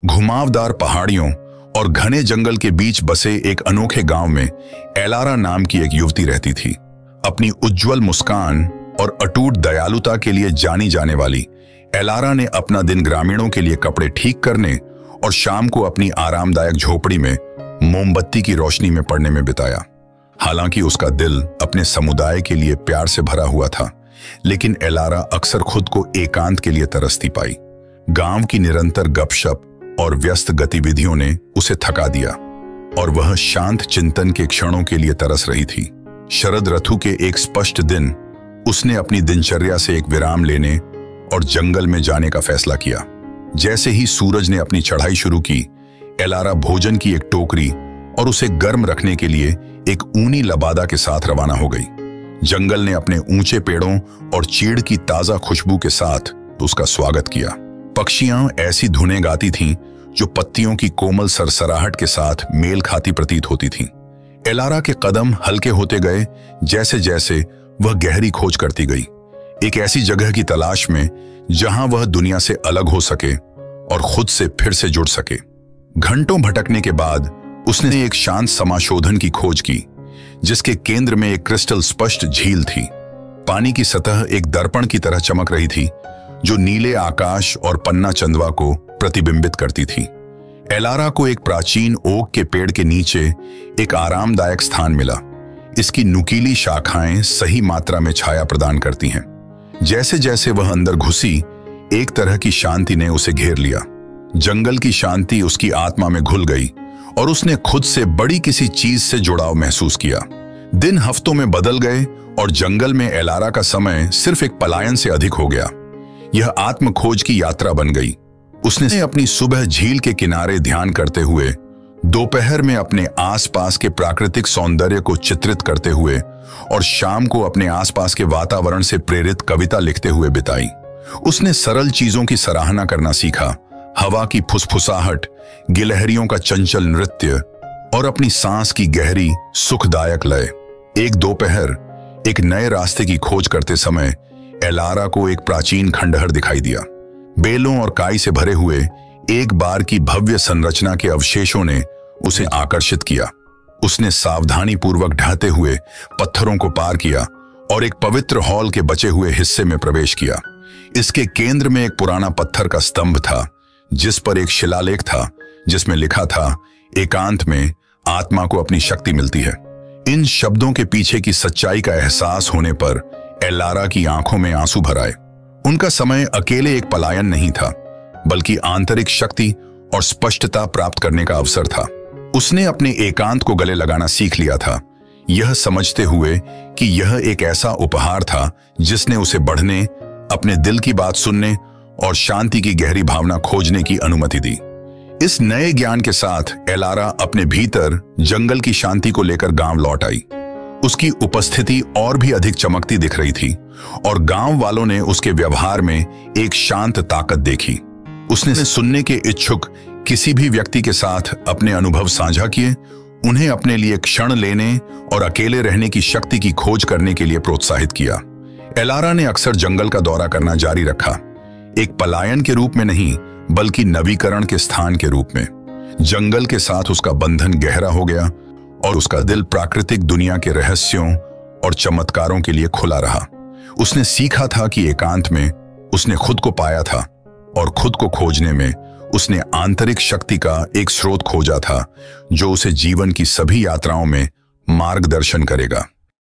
घुमावदार पहाड़ियों और घने जंगल के बीच बसे एक अनोखे गांव में एलारा नाम की एक युवती रहती थी। अपनी उज्जवल मुस्कान और अटूट दयालुता के लिए जानी जाने वाली एलारा ने अपना दिन ग्रामीणों के लिए कपड़े ठीक करने और शाम को अपनी आरामदायक झोपड़ी में मोमबत्ती की रोशनी में पड़ने में बिताया। हालांकि उसका दिल अपने समुदाय के लिए प्यार से भरा हुआ था, लेकिन एलारा अक्सर खुद को एकांत के लिए तरसती पाई। गांव की निरंतर गपशप और व्यस्त गतिविधियों ने उसे थका दिया और वह शांत चिंतन के क्षणों के लिए तरस रही थी। शरद ऋतु के एक स्पष्ट दिन उसने अपनी दिनचर्या से एक विराम लेने और जंगल में जाने का फैसला किया। जैसे ही सूरज ने अपनी चढ़ाई शुरू की, एलारा भोजन की एक टोकरी और उसे गर्म रखने के लिए एक ऊनी लबादा के साथ रवाना हो गई। जंगल ने अपने ऊंचे पेड़ों और चीड़ की ताजा खुशबू के साथ उसका स्वागत किया। पक्षियां ऐसी धुनें गाती थीं जो पत्तियों की कोमल सरसराहट के साथ मेल खाती प्रतीत होती थीं। एलारा के कदम हल्के होते गए जैसे जैसे वह गहरी खोज करती गई, एक ऐसी जगह की तलाश में जहां वह दुनिया से अलग हो सके और खुद से फिर से जुड़ सके। घंटों भटकने के बाद उसने एक शांत समाशोधन की खोज की, जिसके केंद्र में एक क्रिस्टल स्पष्ट झील थी। पानी की सतह एक दर्पण की तरह चमक रही थी, जो नीले आकाश और पन्ना चंदवा को प्रतिबिंबित करती थी। एलारा को एक प्राचीन ओक के पेड़ के नीचे एक आरामदायक स्थान मिला। इसकी नुकीली शाखाएं सही मात्रा में छाया प्रदान करती हैं। जैसे जैसे वह अंदर घुसी, एक तरह की शांति ने उसे घेर लिया। जंगल की शांति उसकी आत्मा में घुल गई और उसने खुद से बड़ी किसी चीज से जुड़ाव महसूस किया। दिन हफ्तों में बदल गए और जंगल में एलारा का समय सिर्फ एक पलायन से अधिक हो गया। यह आत्म खोज की यात्रा बन गई। उसने अपनी सुबह झील के किनारे ध्यान करते हुए, दोपहर में अपने आसपास के प्राकृतिक सौंदर्य को चित्रित करते हुए और शाम को अपने आसपास के वातावरण से प्रेरित कविता लिखते हुए बिताई। उसने सरल चीजों की सराहना करना सीखा, हवा की फुसफुसाहट, गिलहरियों का चंचल नृत्य और अपनी सांस की गहरी सुखदायक लय। एक दोपहर एक नए रास्ते की खोज करते समय एलारा को एक प्राचीन खंडहर दिखाई दिया। बेलों और काई से भरे हुए एक बार की भव्य संरचना के अवशेषों ने उसे आकर्षित किया। उसने सावधानी पूर्वक ढहते हुए पत्थरों को पार किया और एक पवित्र हॉल के बचे हुए हिस्से में प्रवेश किया। इसके केंद्र में एक पुराना पत्थर का स्तंभ था, जिस पर एक शिलालेख था जिसमें लिखा था, एकांत में आत्मा को अपनी शक्ति मिलती है। इन शब्दों के पीछे की सच्चाई का एहसास होने पर एलारा की आंखों में आंसू भर आए। उनका समय अकेले एक पलायन नहीं था, बल्कि आंतरिक शक्ति और स्पष्टता प्राप्त करने का अवसर था। उसने अपने एकांत को गले लगाना सीख लिया था, यह समझते हुए कि यह एक ऐसा उपहार था जिसने उसे बढ़ने, अपने दिल की बात सुनने और शांति की गहरी भावना खोजने की अनुमति दी। इस नए ज्ञान के साथ एलारा अपने भीतर जंगल की शांति को लेकर गांव लौट आई। उसकी उपस्थिति और भी अधिक चमकती दिख रही थी और गांव वालों ने उसके व्यवहार में एक शांत ताकत देखी। उसने सुनने के इच्छुक किसी भी व्यक्ति के साथ अपने अनुभव साझा किए, उन्हें अपने लिए क्षण लेने और अकेले रहने की शक्ति की खोज करने के लिए प्रोत्साहित किया। एलारा ने अक्सर जंगल का दौरा करना जारी रखा, एक पलायन के रूप में नहीं, बल्कि नवीकरण के स्थान के रूप में। जंगल के साथ उसका बंधन गहरा हो गया और उसका दिल प्राकृतिक दुनिया के रहस्यों और चमत्कारों के लिए खुला रहा। उसने सीखा था कि एकांत में उसने खुद को पाया था और खुद को खोजने में उसने आंतरिक शक्ति का एक स्रोत खोजा था, जो उसे जीवन की सभी यात्राओं में मार्गदर्शन करेगा।